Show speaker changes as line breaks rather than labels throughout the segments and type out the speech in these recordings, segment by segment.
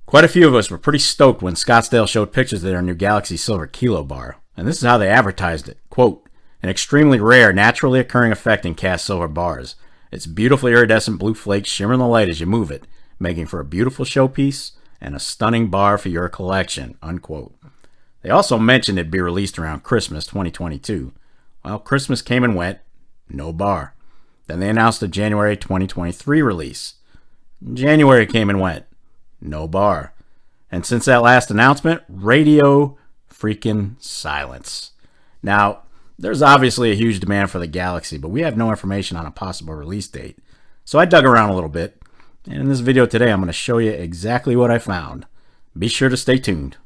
Quite a few of us were pretty stoked when Scottsdale showed pictures of their new Galaxy Silver Kilo bar, and this is how they advertised it. Quote, an extremely rare, naturally occurring effect in cast silver bars. Its beautiful iridescent blue flakes shimmer in the light as you move it, making for a beautiful showpiece and a stunning bar for your collection, unquote. They also mentioned it'd be released around Christmas 2022. Well, Christmas came and went, no bar. Then they announced a January 2023 release. January came and went, no bar. And since that last announcement, radio freaking silence. Now, there's obviously a huge demand for the Galaxy, but we have no information on a possible release date. So I dug around a little bit, and in this video today, I'm going to show you exactly what I found. Be sure to stay tuned.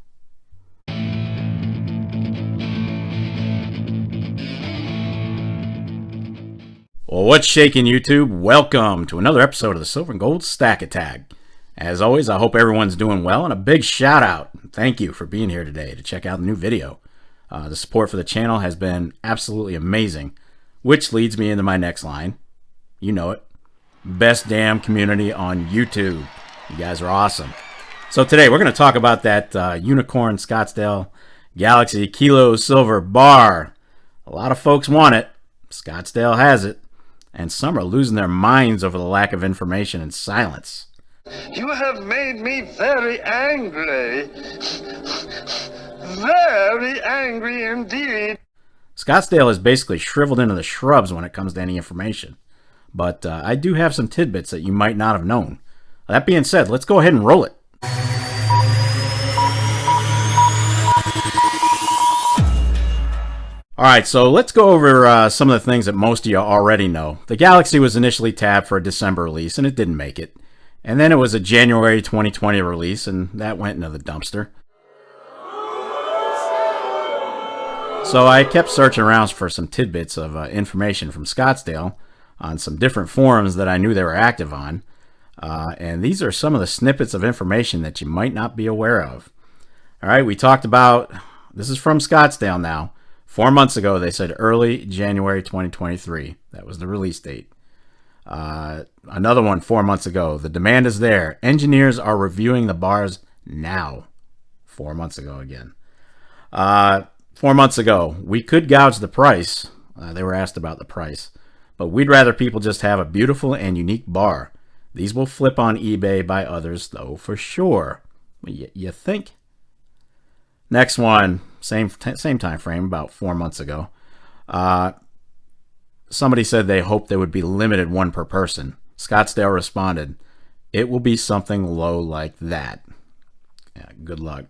Well, what's shaking, YouTube? Welcome to another episode of the Silver and Gold Stack Attack. As always, I hope everyone's doing well, and a big shout out. Thank you for being here today to check out the new video. The support for the channel has been absolutely amazing, which leads me into my next line. You know it. Best damn community on YouTube. You guys are awesome. So today we're going to talk about that Unicorn Scottsdale Galaxy Kilo Silver Bar. A lot of folks want it. Scottsdale has it. And some are losing their minds over the lack of information and silence.
You have made me very angry. Very angry indeed.
Scottsdale is basically shriveled into the shrubs when it comes to any information. But I do have some tidbits that you might not have known. That being said, let's go ahead and roll it. Alright, so let's go over some of the things that most of you already know. The Galaxy was initially tabbed for a December release, and it didn't make it. And then it was a January 2020 release, and that went into the dumpster. So I kept searching around for some tidbits of information from Scottsdale on some different forums that I knew they were active on. And these are some of the snippets of information that you might not be aware of. Alright, we talked about, this is from Scottsdale now. 4 months ago, they said early January 2023. That was the release date. Another one 4 months ago. The demand is there. Engineers are reviewing the bars now. 4 months ago again. 4 months ago, we could gouge the price. They were asked about the price. But we'd rather people just have a beautiful and unique bar. These will flip on eBay by others, though, for sure. You think? Next one, same time frame, about 4 months ago. Somebody said they hoped there would be limited one per person. Scottsdale responded, it will be something low like that. Yeah, good luck.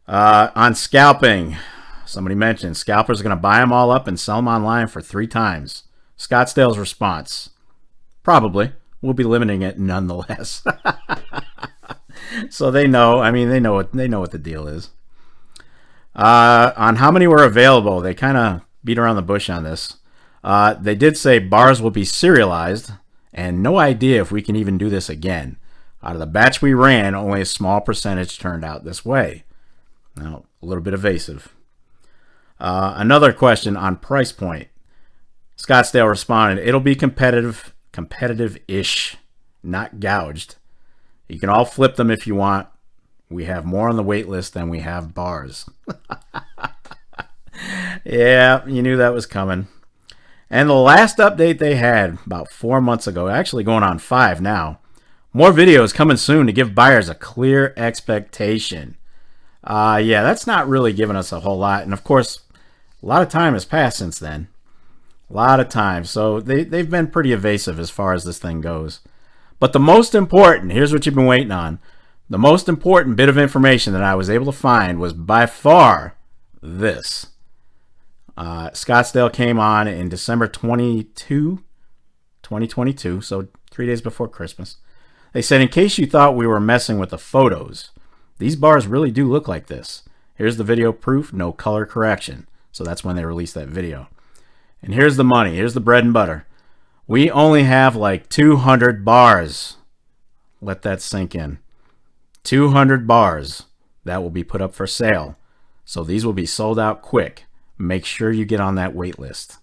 On scalping, somebody mentioned scalpers are going to buy them all up and sell them online for 3 times. Scottsdale's response, probably. We'll be limiting it nonetheless. So they know. I mean, they know what the deal is. On how many were available, they kind of beat around the bush on this. They did say bars will be serialized, and no idea if we can even do this again. Out of the batch we ran, only a small percentage turned out this way. Now, a little bit evasive. Another question on price point. Scottsdale responded, it'll be competitive-ish, not gouged. You can all flip them if you want. We have more on the wait list than we have bars. Yeah, you knew that was coming. And the last update they had about 4 months ago, actually going on 5 now. More videos coming soon to give buyers a clear expectation. Yeah, that's not really giving us a whole lot. And of course, a lot of time has passed since then. A lot of time. So they've been pretty evasive as far as this thing goes. But the most important, here's what you've been waiting on. The most important bit of information that I was able to find was by far this. Scottsdale came on in December 2022, so 3 days before Christmas. They said, in case you thought we were messing with the photos, these bars really do look like this. Here's the video proof, no color correction. So that's when they released that video. And here's the money. Here's the bread and butter. We only have like 200 bars. Let that sink in. 200 bars that will be put up for sale. So these will be sold out quick. Make sure you get on that wait list.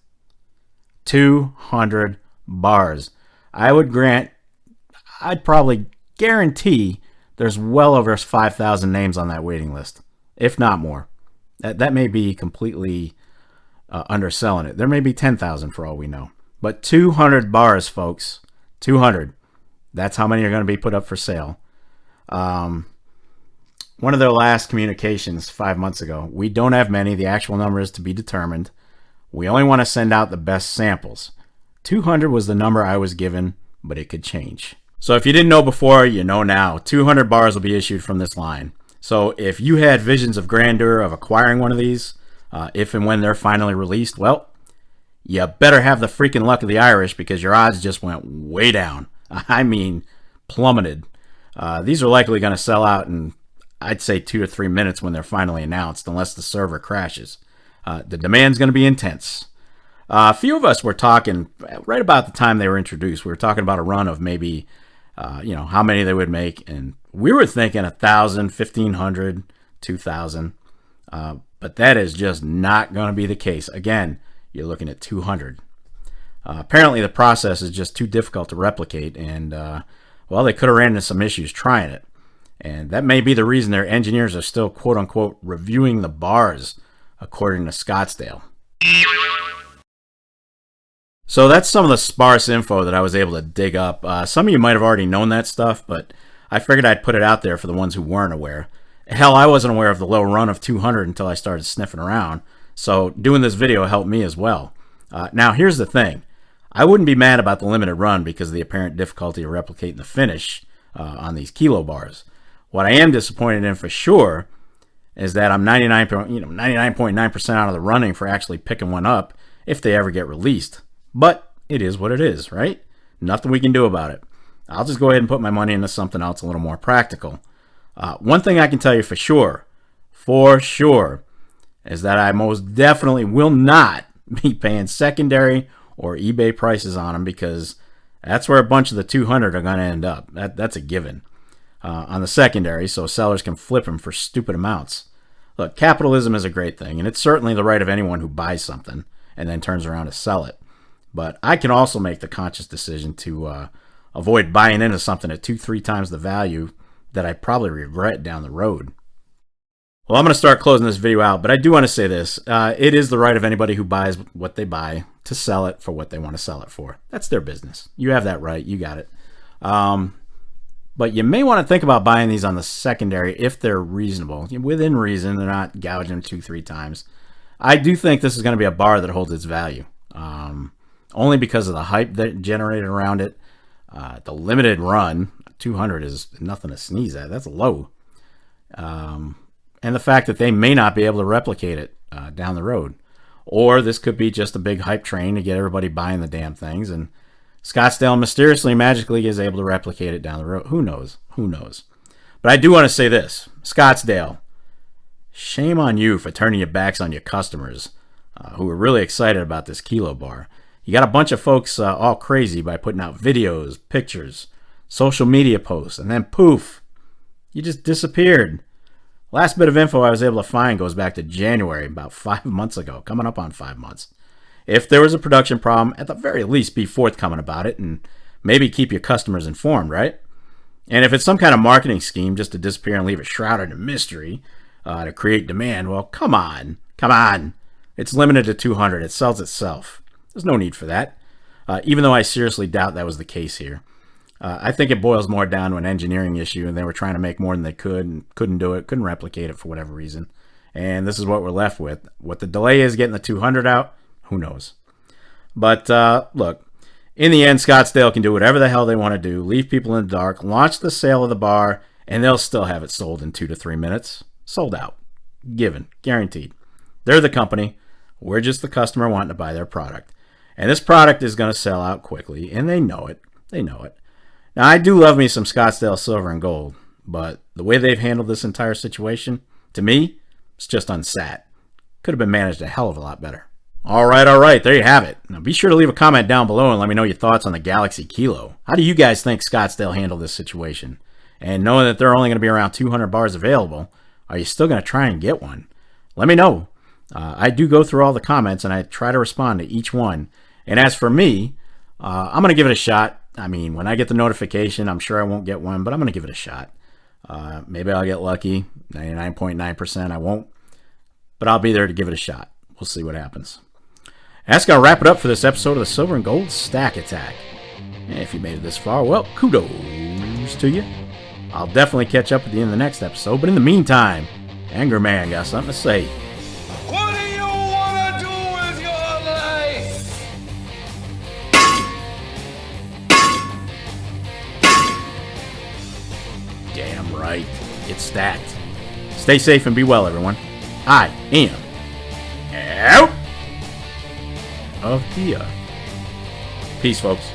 200 bars. I'd probably guarantee there's well over 5,000 names on that waiting list, if not more. That may be completely underselling it. There may be 10,000 for all we know. But 200 bars, folks. 200. That's how many are going to be put up for sale. One of their last communications 5 months ago. We don't have many. The actual number is to be determined. We only want to send out the best samples. 200 was the number I was given, but it could change. So if you didn't know before, you know now. 200 bars will be issued from this line. So if you had visions of grandeur of acquiring one of these, if and when they're finally released, well, you better have the freaking luck of the Irish, because your odds just went way down. I mean, plummeted. These are likely going to sell out in, I'd say, 2 to 3 minutes when they're finally announced, unless the server crashes. The demand's going to be intense. A few of us were talking right about the time they were introduced. We were talking about a run of maybe, how many they would make, and we were thinking 1,000, 1,500, 2,000. But that is just not going to be the case. Again, you're looking at 200. Apparently, the process is just too difficult to replicate, and well, they could have ran into some issues trying it. And that may be the reason their engineers are still, quote-unquote, reviewing the bars, according to Scottsdale. So that's some of the sparse info that I was able to dig up. Some of you might have already known that stuff, but I figured I'd put it out there for the ones who weren't aware. Hell, I wasn't aware of the low run of 200 until I started sniffing around, so doing this video helped me as well. Now, here's the thing. I wouldn't be mad about the limited run because of the apparent difficulty of replicating the finish on these kilo bars. What I am disappointed in for sure is that I'm 99.9% out of the running for actually picking one up if they ever get released. But it is what it is, right? Nothing we can do about it. I'll just go ahead and put my money into something else a little more practical. One thing I can tell you for sure, is that I most definitely will not be paying secondary or eBay prices on them, because that's where a bunch of the 200 are going to end up. That's a given. On the secondary, so sellers can flip them for stupid amounts. Look, capitalism is a great thing, and it's certainly the right of anyone who buys something and then turns around to sell it. But I can also make the conscious decision to avoid buying into something at 2-3 times the value that I probably regret down the road. Well, I'm going to start closing this video out, but I do want to say this. It is the right of anybody who buys what they buy to sell it for what they want to sell it for. That's their business. You have that right. You got it. But you may want to think about buying these on the secondary if they're reasonable. Within reason, they're not gouging them 2-3 times. I do think this is going to be a bar that holds its value. Only because of the hype that generated around it. The limited run, 200 is nothing to sneeze at. That's low. And the fact that they may not be able to replicate it down the road. Or this could be just a big hype train to get everybody buying the damn things, and Scottsdale mysteriously, magically is able to replicate it down the road. Who knows? Who knows? But I do want to say this. Scottsdale, shame on you for turning your backs on your customers who were really excited about this kilo bar. You got a bunch of folks all crazy by putting out videos, pictures, social media posts, and then poof, you just disappeared. Last bit of info I was able to find goes back to January, about 5 months ago, coming up on 5 months. If there was a production problem, at the very least be forthcoming about it and maybe keep your customers informed, right? And if it's some kind of marketing scheme just to disappear and leave it shrouded in mystery to create demand, well, come on. It's limited to 200. It sells itself. There's no need for that, even though I seriously doubt that was the case here. I think it boils more down to an engineering issue, and they were trying to make more than they could and couldn't do it, couldn't replicate it for whatever reason. And this is what we're left with. What the delay is getting the 200 out, who knows? But look, in the end, Scottsdale can do whatever the hell they want to do, leave people in the dark, launch the sale of the bar, and they'll still have it sold in 2 to 3 minutes. Sold out. Given. Guaranteed. They're the company. We're just the customer wanting to buy their product. And this product is going to sell out quickly, and they know it. They know it. Now, I do love me some Scottsdale silver and gold, but the way they've handled this entire situation, to me, it's just unsat. Could have been managed a hell of a lot better. All right, there you have it. Now, be sure to leave a comment down below and let me know your thoughts on the Galaxy Kilo. How do you guys think Scottsdale handled this situation? And knowing that there are only going to be around 200 bars available, are you still going to try and get one? Let me know. I do go through all the comments, and I try to respond to each one. And as for me, I'm going to give it a shot. I mean, when I get the notification, I'm sure I won't get one, but I'm going to give it a shot. Maybe I'll get lucky. 99.9% I won't. But I'll be there to give it a shot. We'll see what happens. That's going to wrap it up for this episode of the Silver and Gold Stack Attack. And if you made it this far, well, kudos to you. I'll definitely catch up at the end of the next episode. But in the meantime, Angry Man got something to say.
What do you want to do with your life?
Damn right. It's stacked. Stay safe and be well, everyone. I am out of here. Peace, folks.